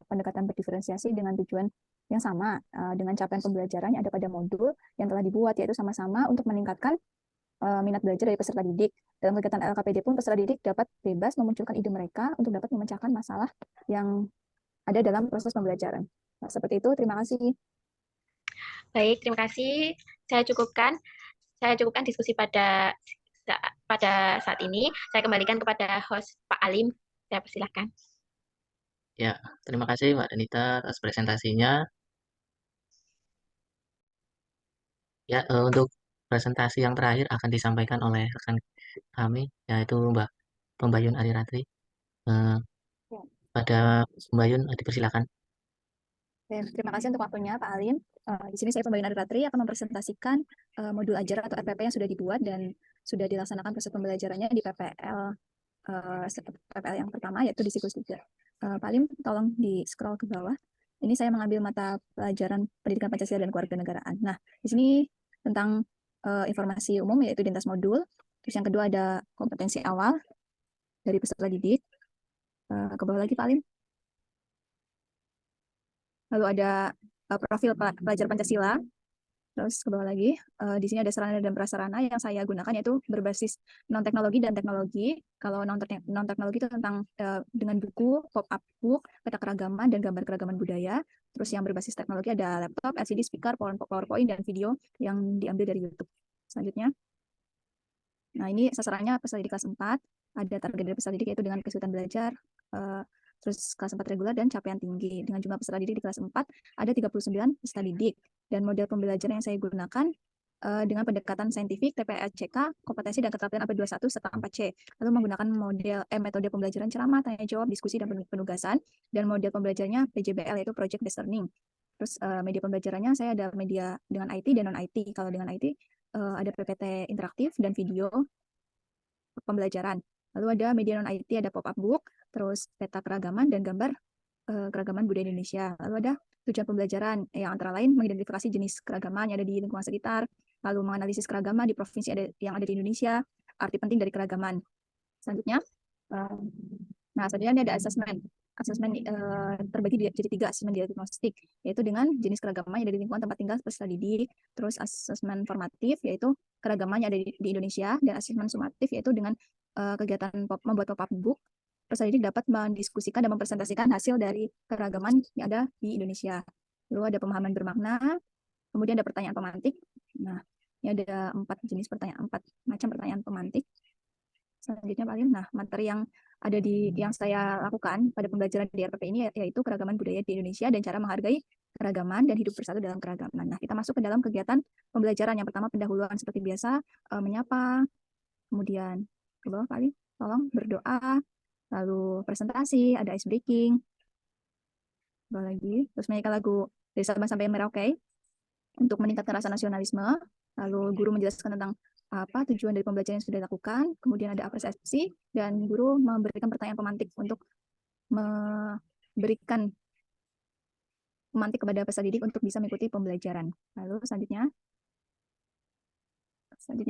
pendekatan berdiferensiasi dengan tujuan yang sama dengan capaian pembelajaran yang ada pada modul yang telah dibuat, yaitu sama-sama untuk meningkatkan minat belajar dari peserta didik. Dalam kegiatan LKPD pun peserta didik dapat bebas memunculkan ide mereka untuk dapat memecahkan masalah yang ada dalam proses pembelajaran. Nah, seperti itu, terima kasih. Baik, terima kasih. Saya cukupkan diskusi pada saat ini. Saya kembalikan kepada host Pak Alim. Saya persilahkan. Ya, terima kasih Mbak Danita atas presentasinya. Ya, untuk presentasi yang terakhir akan disampaikan oleh rekan kami, yaitu Mbak Pembayun Ariratri. Pada Pembayun, dipersilakan. Terima kasih untuk waktunya, Pak Alim. Di sini saya Pembayun Ariratri akan mempresentasikan modul ajar atau RPP yang sudah dibuat dan sudah dilaksanakan proses pembelajarannya di PPL yang pertama, yaitu di siklus 3. Pak Alim, tolong di-scroll ke bawah. Ini saya mengambil mata pelajaran Pendidikan Pancasila dan Kewarganegaraan. Nah, di sini tentang informasi umum, yaitu lintas modul. Terus yang kedua ada kompetensi awal dari peserta didik. Ke bawah lagi, Pak Alim. Lalu ada profil pelajar Pancasila. Terus ke bawah lagi, di sini ada sarana dan prasarana yang saya gunakan, yaitu berbasis non-teknologi dan teknologi. Kalau non-teknologi itu tentang dengan buku, pop-up book, peta keragaman, dan gambar keragaman budaya. Terus yang berbasis teknologi ada laptop, LCD, speaker, PowerPoint, dan video yang diambil dari YouTube. Selanjutnya, nah ini sasarannya peserta didik kelas 4. Ada target dari peserta didik yaitu dengan kesulitan belajar, terus kelas 4 reguler dan capaian tinggi. Dengan jumlah peserta didik di kelas 4 ada 39 peserta didik. Dan model pembelajaran yang saya gunakan dengan pendekatan saintifik, TPLCK, kompetensi dan keterampilan AP21 serta 4C. Lalu menggunakan metode pembelajaran ceramah, tanya jawab, diskusi, dan penugasan. Dan model pembelajarannya PJBL, yaitu Project Based Learning. Terus media pembelajarannya saya ada media dengan IT dan non-IT. Kalau dengan IT ada PPT interaktif dan video pembelajaran. Lalu ada media non-IT, ada pop-up book, terus peta keragaman dan gambar keragaman budaya Indonesia. Lalu ada tujuan pembelajaran yang antara lain mengidentifikasi jenis keragaman yang ada di lingkungan sekitar, lalu menganalisis keragaman di provinsi yang ada di Indonesia, arti penting dari keragaman. Selanjutnya, selanjutnya ada asesmen. Asesmen terbagi jadi 3 asesmen diagnostik, yaitu dengan jenis keragaman yang ada di lingkungan tempat tinggal peserta didik, terus asesmen formatif, yaitu keragaman yang ada di Indonesia, dan asesmen sumatif, yaitu dengan kegiatan membuat pop-up book. Peserta didik dapat mendiskusikan dan mempresentasikan hasil dari keragaman yang ada di Indonesia. Lalu ada pemahaman bermakna, kemudian ada pertanyaan pemantik. Nah, ini ada 4 jenis pertanyaan, 4 macam pertanyaan pemantik. Selanjutnya paling, materi yang ada yang saya lakukan pada pembelajaran di RPP ini yaitu keragaman budaya di Indonesia dan cara menghargai keragaman dan hidup bersatu dalam keragaman. Nah, kita masuk ke dalam kegiatan pembelajaran. Yang pertama pendahuluan seperti biasa, menyapa, kemudian ke bawah kali, tolong berdoa, lalu presentasi, ada ice breaking, bawah lagi, terus menyanyikan lagu dari Sabang sampai Merauke untuk meningkatkan rasa nasionalisme. Lalu guru menjelaskan tentang apa tujuan dari pembelajaran yang sudah dilakukan, kemudian ada apresiasi, dan guru memberikan pertanyaan pemantik untuk memberikan pemantik kepada peserta didik untuk bisa mengikuti pembelajaran. Lalu selanjutnya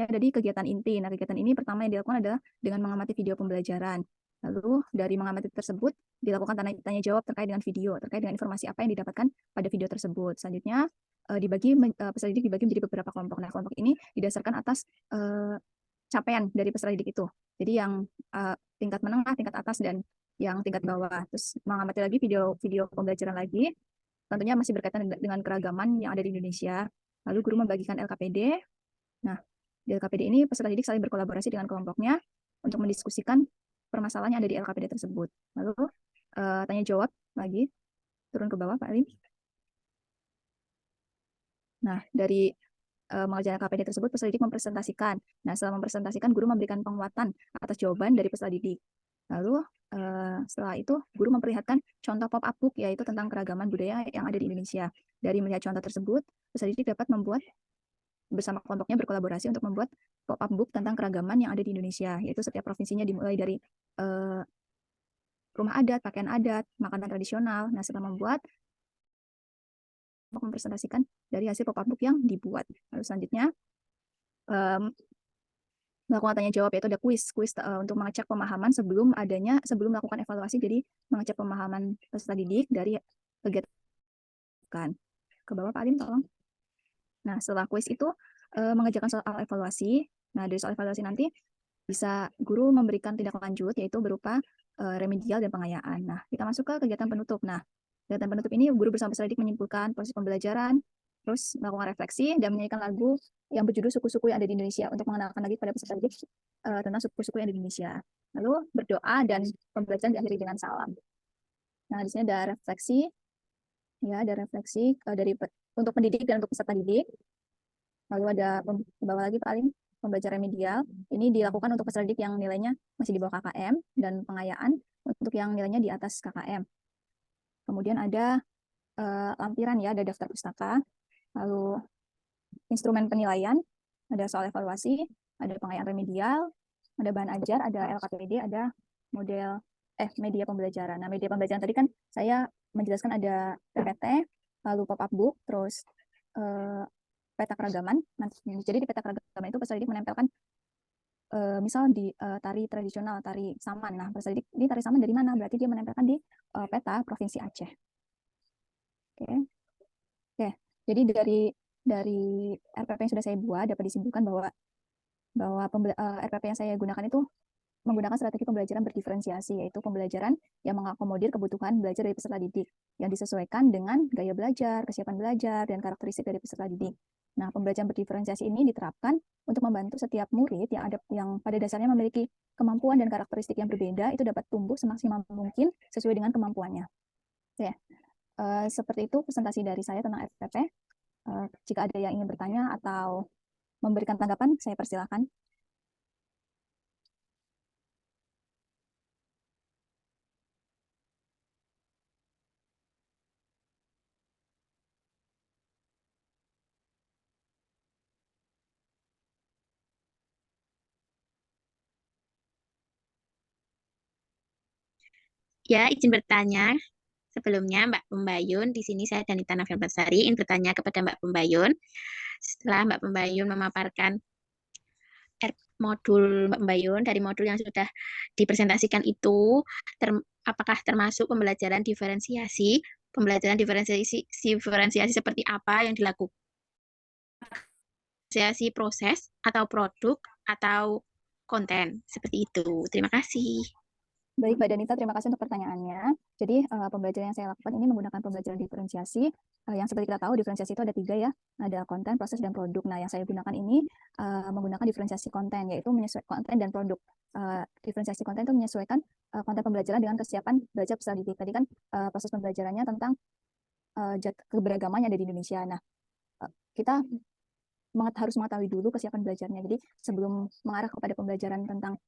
ada di kegiatan inti. Nah, kegiatan ini pertama yang dilakukan adalah dengan mengamati video pembelajaran. Lalu dari mengamati tersebut dilakukan tanya jawab terkait dengan video, terkait dengan informasi apa yang didapatkan pada video tersebut. Selanjutnya peserta didik dibagi menjadi beberapa kelompok. Nah, kelompok ini didasarkan atas capaian dari peserta didik itu. Jadi yang tingkat menengah, tingkat atas, dan yang tingkat bawah. Terus mengamati lagi video pembelajaran lagi. Tentunya masih berkaitan dengan keragaman yang ada di Indonesia. Lalu guru membagikan LKPD. Nah, di LKPD ini peserta didik saling berkolaborasi dengan kelompoknya untuk mendiskusikan permasalahan yang ada di LKPD tersebut. Lalu tanya jawab lagi, turun ke bawah Pak Alim. Nah, dari mengerjakan LKPD tersebut peserta didik mempresentasikan. Nah, setelah mempresentasikan, guru memberikan penguatan atas jawaban dari peserta didik. Lalu setelah itu guru memperlihatkan contoh pop-up book, yaitu tentang keragaman budaya yang ada di Indonesia. Dari melihat contoh tersebut, peserta didik dapat membuat bersama kelompoknya berkolaborasi untuk membuat pop-up book tentang keragaman yang ada di Indonesia, yaitu setiap provinsinya dimulai dari rumah adat, pakaian adat, makanan tradisional. Nah, setelah membuat, mempresentasikan dari hasil pop-up book yang dibuat. Lalu selanjutnya melakukan tanya jawab, yaitu ada kuis untuk mengecek pemahaman sebelum melakukan evaluasi, jadi mengecek pemahaman peserta didik dari kegiatan. ke bawah Pak Alim tolong. Nah, setelah kuis itu mengerjakan soal evaluasi. Nah, dari soal evaluasi nanti bisa guru memberikan tindak lanjut yaitu berupa remedial dan pengayaan. Nah, kita masuk ke kegiatan penutup. Nah, kegiatan penutup ini guru bersama peserta didik menyimpulkan proses pembelajaran, terus melakukan refleksi dan menyanyikan lagu yang berjudul Suku-suku yang ada di Indonesia untuk mengenalkan lagi pada peserta didik tentang suku-suku yang ada di Indonesia. Lalu berdoa dan pembelajaran diakhiri dengan salam. Nah, di sini ada refleksi, ya, ada refleksi untuk pendidik dan untuk peserta didik. Lalu ada ke bawah lagi paling pembelajaran remedial. Ini dilakukan untuk peserta didik yang nilainya masih di bawah KKM dan pengayaan untuk yang nilainya di atas KKM. Kemudian ada lampiran, ya, ada daftar pustaka. Lalu instrumen penilaian, ada soal evaluasi, ada pengayaan remedial, ada bahan ajar, ada LKPD, ada model media pembelajaran. Nah, media pembelajaran tadi kan saya menjelaskan ada PPT, lalu pop-up book, terus peta keragaman. Nah, jadi di peta keragaman itu peserta didik menempelkan misal di tari tradisional, tari saman. Nah, peserta didik ini tari saman dari mana? Berarti dia menempelkan di peta Provinsi Aceh. Oke. Jadi dari RPP yang sudah saya buat dapat disimpulkan bahwa RPP yang saya gunakan itu menggunakan strategi pembelajaran berdiferensiasi, yaitu pembelajaran yang mengakomodir kebutuhan belajar dari peserta didik yang disesuaikan dengan gaya belajar, kesiapan belajar, dan karakteristik dari peserta didik. Nah, pembelajaran berdiferensiasi ini diterapkan untuk membantu setiap murid yang pada dasarnya memiliki kemampuan dan karakteristik yang berbeda itu dapat tumbuh semaksimal mungkin sesuai dengan kemampuannya. Ya, seperti itu presentasi dari saya tentang RPP. Jika ada yang ingin bertanya atau memberikan tanggapan, saya persilahkan. Ya, izin bertanya. Sebelumnya, Mbak Pembayun, di sini saya Danita Novel Basari, ingin bertanya kepada Mbak Pembayun. Setelah Mbak Pembayun memaparkan modul Mbak Pembayun, dari modul yang sudah dipresentasikan itu, apakah termasuk pembelajaran diferensiasi? Pembelajaran diferensiasi seperti apa yang dilakukan? Diferensiasi proses atau produk atau konten, seperti itu. Terima kasih. Baik, Mbak Danita, terima kasih untuk pertanyaannya. Jadi, pembelajaran yang saya lakukan ini menggunakan pembelajaran diferensiasi. Yang seperti kita tahu, diferensiasi itu ada 3, ya. Ada konten, proses, dan produk. Nah, yang saya gunakan ini menggunakan diferensiasi konten, yaitu menyesuaikan konten dan produk. Diferensiasi konten itu menyesuaikan konten pembelajaran dengan kesiapan belajar peserta didik. Tadi kan proses pembelajarannya tentang keberagaman yang ada di Indonesia. Nah, kita harus mengetahui dulu kesiapan belajarnya. Jadi, sebelum mengarah kepada pembelajaran tentang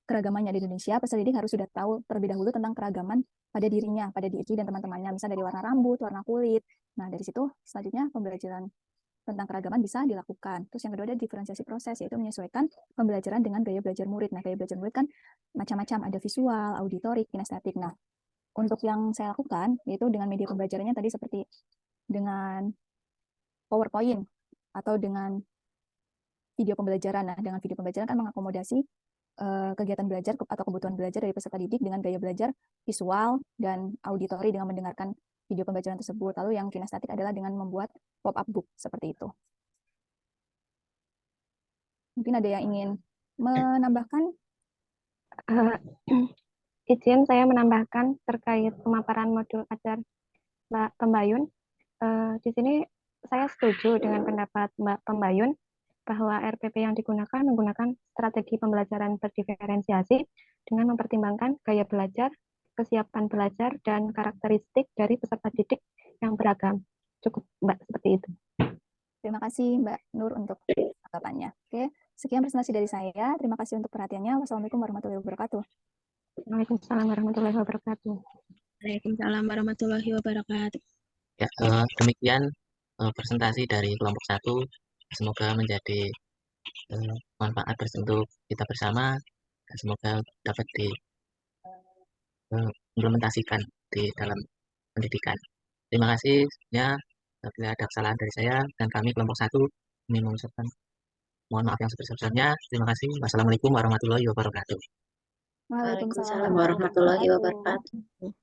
keragamannya di Indonesia, peserta didik harus sudah tahu terlebih dahulu tentang keragaman pada dirinya, pada diri dan teman-temannya, misalnya dari warna rambut, warna kulit. Nah, dari situ selanjutnya pembelajaran tentang keragaman bisa dilakukan. Terus yang kedua ada diferensiasi proses, yaitu menyesuaikan pembelajaran dengan gaya belajar murid. Nah, gaya belajar murid kan macam-macam, ada visual, auditorik, kinestetik. Nah, untuk yang saya lakukan, yaitu dengan media pembelajarannya tadi seperti dengan PowerPoint atau dengan video pembelajaran. Nah, dengan video pembelajaran kan mengakomodasi kegiatan belajar atau kebutuhan belajar dari peserta didik dengan gaya belajar visual dan auditori dengan mendengarkan video pembelajaran tersebut. Lalu yang kinestetik adalah dengan membuat pop-up book seperti itu. Mungkin ada yang ingin menambahkan? Izin saya menambahkan terkait pemaparan modul ajar Mbak Pembayun. Di sini saya setuju dengan pendapat Mbak Pembayun bahwa RPP yang digunakan menggunakan strategi pembelajaran berdiferensiasi dengan mempertimbangkan gaya belajar, kesiapan belajar, dan karakteristik dari peserta didik yang beragam. Cukup, Mbak, seperti itu. Terima kasih, Mbak Nur, untuk tanggapannya. Oke, sekian presentasi dari saya. Terima kasih untuk perhatiannya. Wassalamualaikum warahmatullahi wabarakatuh. Waalaikumsalam warahmatullahi wabarakatuh. Waalaikumsalam warahmatullahi wabarakatuh. Ya, demikian presentasi dari kelompok 1. Semoga menjadi manfaat untuk kita bersama dan semoga dapat diimplementasikan di dalam pendidikan. Terima kasih. Ya, bila ada kesalahan dari saya dan kami kelompok 1 ini mengucapkan mohon maaf yang sebesar-besarnya. Terima kasih. Wassalamualaikum warahmatullahi wabarakatuh. Waalaikumsalam Waalaikumsalam warahmatullahi wabarakatuh.